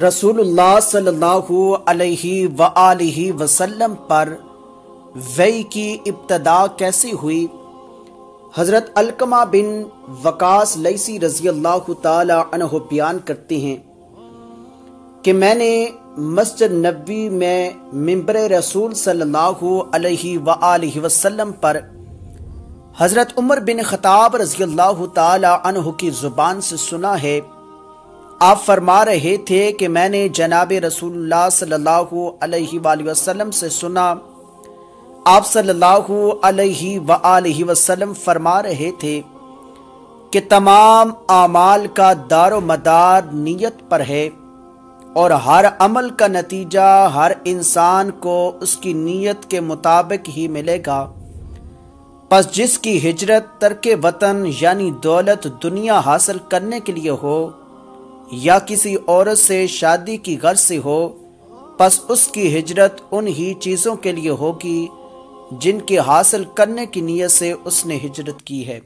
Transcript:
رسول اللہ صلی اللہ علیہ وآلہ وسلم پر وحی کی ابتدا کیسے ہوئی؟ حضرت علقمہ بن وقاص لیثی رضی اللہ تعالی عنہ بیان کرتے ہیں کہ میں نے مسجد نبوی میں منبر رسول صلی اللہ علیہ وآلہ وسلم پر حضرت عمر بن خطاب رضی اللہ تعالی عنہ کی زبان سے سنا ہے۔ آپ فرما رہے تھے کہ میں نے جناب رسول اللہ صلی اللہ علیہ وآلہ وسلم سے سنا، آپ صلی اللہ علیہ وآلہ وسلم فرما رہے تھے کہ تمام اعمال کا دار و مدار نیت پر ہے، اور ہر عمل کا نتیجہ ہر انسان کو اس کی نیت کے مطابق ہی ملے گا۔ پس جس کی ہجرت ترک وطن یعنی دولت دنیا حاصل کرنے کے لیے ہو یا کسی عورت سے شادی کی غرض سے ہو، پس اس کی ہجرت ان ہی چیزوں کے لیے ہوگی جن کے حاصل کرنے کی نیت سے اس نے ہجرت کی ہے۔